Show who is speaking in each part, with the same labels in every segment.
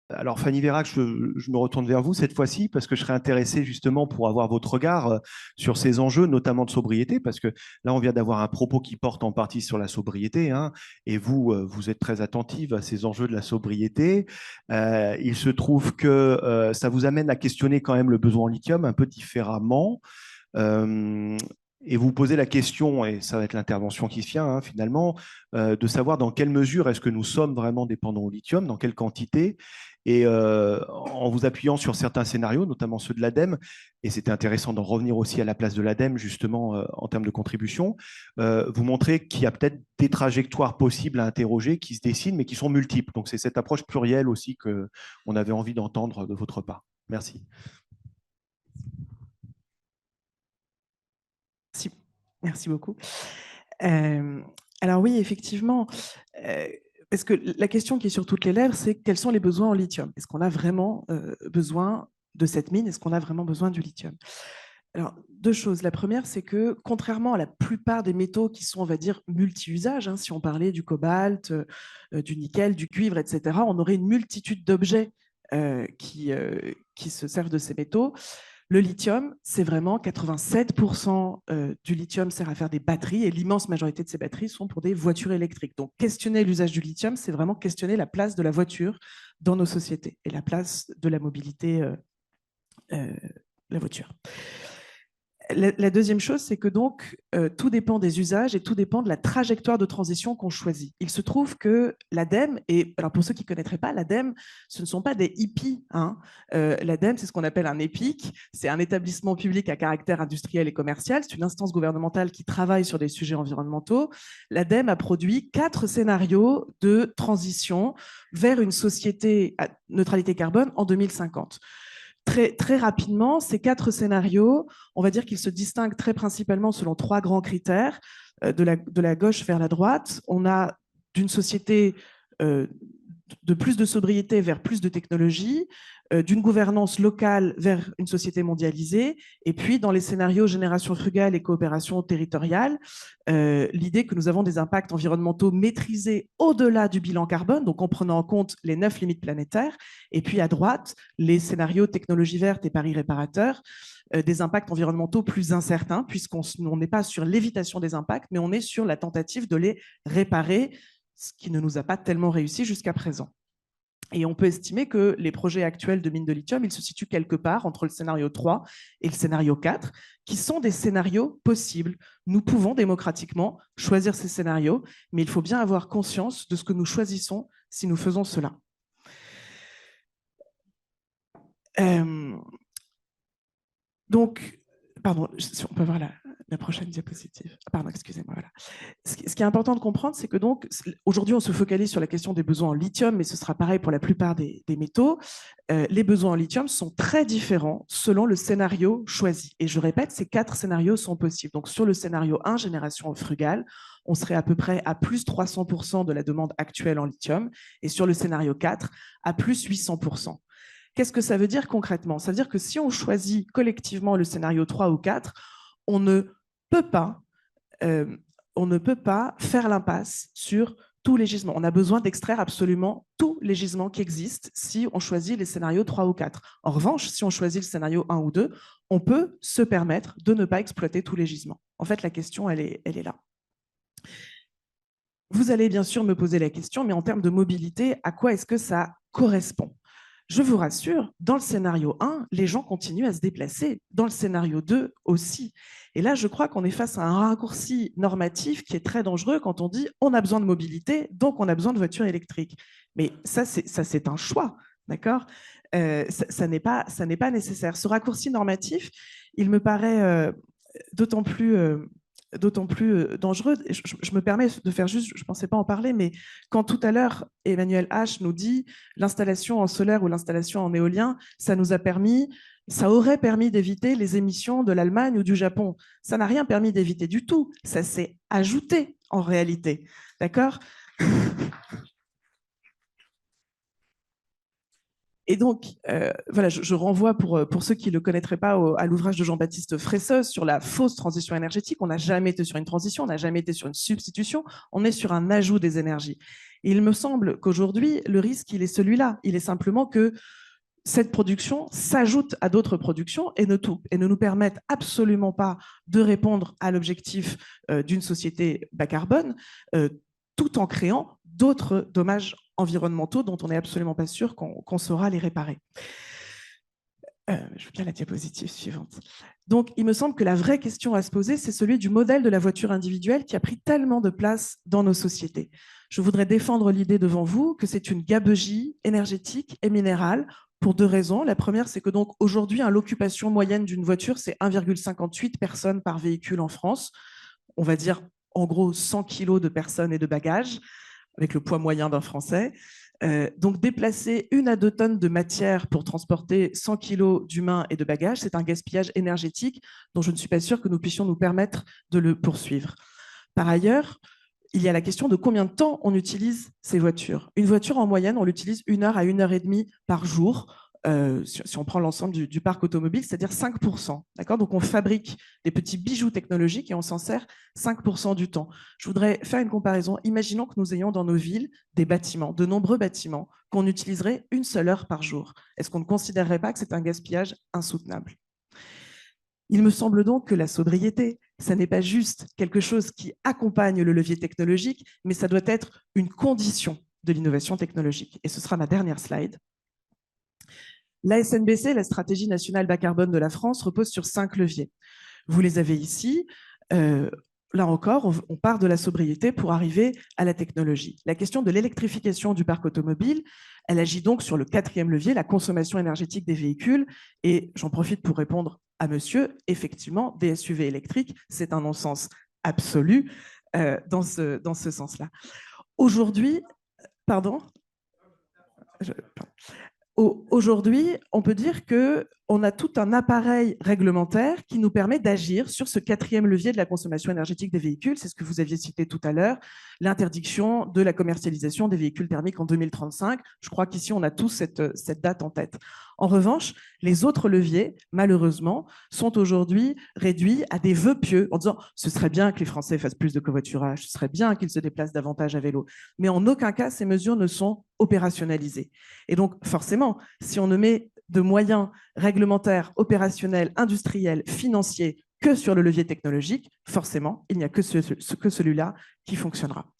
Speaker 1: Alors, Fanny Vérac, je me retourne vers vous cette fois-ci parce que je serais intéressé justement pour avoir votre regard sur ces enjeux, notamment de sobriété, parce que là, on vient d'avoir un propos qui porte en partie sur la sobriété, hein, et vous, vous êtes très attentive à ces enjeux de la sobriété. Il se trouve que ça vous amène à questionner quand même le besoin en lithium un peu différemment. Euh, et vous posez la question, et ça va être l'intervention qui vient finalement, de savoir dans quelle mesure est-ce que nous sommes vraiment dépendants au lithium, dans quelle quantité, et en vous appuyant sur certains scénarios, notamment ceux de l'ADEME, et c'était intéressant d'en revenir aussi à la place de l'ADEME, justement, en termes de contribution, vous montrez qu'il y a peut-être des trajectoires possibles à interroger qui se dessinent, mais qui sont multiples. Donc c'est cette approche plurielle aussi qu'on avait envie d'entendre de votre part. Merci.
Speaker 2: Merci, merci beaucoup. Euh, alors oui, effectivement, parce que la question qui est sur toutes les lèvres, c'est quels sont les besoins en lithium? Est-ce qu'on a vraiment besoin de cette mine? Est-ce qu'on a vraiment besoin du lithium? Alors, deux choses. La première, c'est que contrairement à la plupart des métaux qui sont, on va dire, multi-usages, hein, si on parlait du cobalt, du nickel, du cuivre, etc., on aurait une multitude d'objets qui se servent de ces métaux. Le lithium, c'est vraiment 87% du lithium sert à faire des batteries et l'immense majorité de ces batteries sont pour des voitures électriques. Donc, questionner l'usage du lithium, c'est vraiment questionner la place de la voiture dans nos sociétés et la place de la mobilité, la voiture. La deuxième chose, c'est que donc tout dépend des usages et tout dépend de la trajectoire de transition qu'on choisit. Il se trouve que l'ADEME, et alors pour ceux qui ne connaîtraient pas, l'ADEME, ce ne sont pas des hippies. Hein. L'ADEME, c'est ce qu'on appelle un EPIC, c'est un établissement public à caractère industriel et commercial, c'est une instance gouvernementale qui travaille sur des sujets environnementaux. L'ADEME a produit 4 scénarios de transition vers une société à neutralité carbone en 2050. Très rapidement, ces 4 scénarios, on va dire qu'ils se distinguent très principalement selon 3 grands critères. De la gauche vers la droite, on a d'une société euh, de plus de sobriété vers plus de technologie, d'une gouvernance locale vers une société mondialisée, et puis dans les scénarios génération frugale et coopération territoriale, l'idée que nous avons des impacts environnementaux maîtrisés au-delà du bilan carbone, donc en prenant en compte les 9 limites planétaires, et puis à droite, les scénarios technologie verte et Paris réparateur, des impacts environnementaux plus incertains, puisqu'on n'est pas sur l'évitation des impacts, mais on est sur la tentative de les réparer, ce qui ne nous a pas tellement réussi jusqu'à présent. Et on peut estimer que les projets actuels de mines de lithium, ils se situent quelque part entre le scénario 3 et le scénario 4, qui sont des scénarios possibles. Nous pouvons démocratiquement choisir ces scénarios, mais il faut bien avoir conscience de ce que nous choisissons si nous faisons cela. Euh, donc, pardon, si on peut voir la prochaine diapositive. Pardon, excusez-moi. Voilà. Ce qui est important de comprendre, c'est que donc aujourd'hui, on se focalise sur la question des besoins en lithium, mais ce sera pareil pour la plupart des métaux. Les besoins en lithium sont très différents selon le scénario choisi. Et je répète, ces 4 scénarios sont possibles. Donc sur le scénario 1, génération frugale, on serait à peu près à plus 300% de la demande actuelle en lithium, et sur le scénario 4, à plus 800%. Qu'est-ce que ça veut dire concrètement? Ça veut dire que si on choisit collectivement le scénario 3 ou 4, on ne peut pas, euh, on ne peut pas faire l'impasse sur tous les gisements. On a besoin d'extraire absolument tous les gisements qui existent si on choisit les scénarios 3 ou 4. En revanche, si on choisit le scénario 1 ou 2, on peut se permettre de ne pas exploiter tous les gisements. En fait, la question, elle est là. Vous allez bien sûr me poser la question, mais en termes de mobilité, à quoi est-ce que ça correspond? Je vous rassure, dans le scénario 1, les gens continuent à se déplacer. Dans le scénario 2 aussi. Et là, je crois qu'on est face à un raccourci normatif qui est très dangereux quand on dit on a besoin de mobilité, donc on a besoin de voitures électriques. Mais ça, c'est un choix, d'accord? Ça n'est pas nécessaire. Ce raccourci normatif, il me paraît d'autant plus dangereux. Je me permets de faire juste, je ne pensais pas en parler, mais quand tout à l'heure, Emmanuel H. nous dit l'installation en solaire ou l'installation en éolien, ça aurait permis d'éviter les émissions de l'Allemagne ou du Japon. Ça n'a rien permis d'éviter du tout. Ça s'est ajouté en réalité. D'accord? Et donc, voilà, je renvoie pour ceux qui ne le connaîtraient pas à l'ouvrage de Jean-Baptiste Fresseuse sur la fausse transition énergétique. On n'a jamais été sur une transition, on n'a jamais été sur une substitution, on est sur un ajout des énergies. Et il me semble qu'aujourd'hui, le risque, il est celui-là. Il est simplement que cette production s'ajoute à d'autres productions et ne nous permettent absolument pas de répondre à l'objectif d'une société bas carbone, tout en créant d'autres dommages environnementaux dont on n'est absolument pas sûr qu'on saura les réparer. Je veux bien la diapositive suivante. Donc, il me semble que la vraie question à se poser, c'est celui du modèle de la voiture individuelle qui a pris tellement de place dans nos sociétés. Je voudrais défendre l'idée devant vous que c'est une gabegie énergétique et minérale pour deux raisons. La première, c'est que donc aujourd'hui, l'occupation moyenne d'une voiture, c'est 1,58 personnes par véhicule en France. On va dire en gros 100 kilos de personnes et de bagages, avec le poids moyen d'un Français. Donc déplacer 1 à 2 tonnes de matière pour transporter 100 kilos d'humains et de bagages, c'est un gaspillage énergétique dont je ne suis pas sûre que nous puissions nous permettre de le poursuivre. Par ailleurs, il y a la question de combien de temps on utilise ces voitures. Une voiture, en moyenne, on l'utilise 1 heure à 1 heure et demie par jour, si on prend l'ensemble du parc automobile, c'est-à-dire 5%. Donc, on fabrique des petits bijoux technologiques et on s'en sert 5% du temps. Je voudrais faire une comparaison. Imaginons que nous ayons dans nos villes des bâtiments, de nombreux bâtiments, qu'on utiliserait 1 seule heure par jour. Est-ce qu'on ne considérerait pas que c'est un gaspillage insoutenable ? Il me semble donc que la sobriété, ça n'est pas juste quelque chose qui accompagne le levier technologique, mais ça doit être une condition de l'innovation technologique. Et ce sera ma dernière slide. La SNBC, la stratégie nationale bas carbone de la France, repose sur 5 leviers. Vous les avez ici. Là encore, on part de la sobriété pour arriver à la technologie. La question de l'électrification du parc automobile, elle agit donc sur le 4e levier, la consommation énergétique des véhicules. Et j'en profite pour répondre à monsieur, effectivement, des SUV électriques, c'est un non-sens absolu dans ce sens-là. Aujourd'hui, pardon. Aujourd'hui, on peut dire qu'on a tout un appareil réglementaire qui nous permet d'agir sur ce 4e levier de la consommation énergétique des véhicules. C'est ce que vous aviez cité tout à l'heure, l'interdiction de la commercialisation des véhicules thermiques en 2035. Je crois qu'ici, on a tous cette date en tête. En revanche, les autres leviers, malheureusement, sont aujourd'hui réduits à des vœux pieux en disant « ce serait bien que les Français fassent plus de covoiturage, ce serait bien qu'ils se déplacent davantage à vélo ». Mais en aucun cas, ces mesures ne sont opérationnalisées. Et donc, forcément, si on ne met de moyens réglementaires, opérationnels, industriels, financiers que sur le levier technologique, forcément, il n'y a que celui-là qui fonctionnera.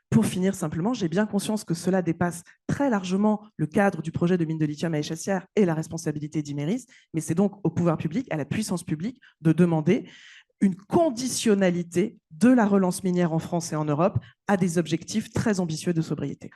Speaker 2: Pour finir simplement, j'ai bien conscience que cela dépasse très largement le cadre du projet de mine de lithium à Échassières et la responsabilité d'Imerys, mais c'est donc au pouvoir public, à la puissance publique, de demander une conditionnalité de la relance minière en France et en Europe à des objectifs très ambitieux de sobriété.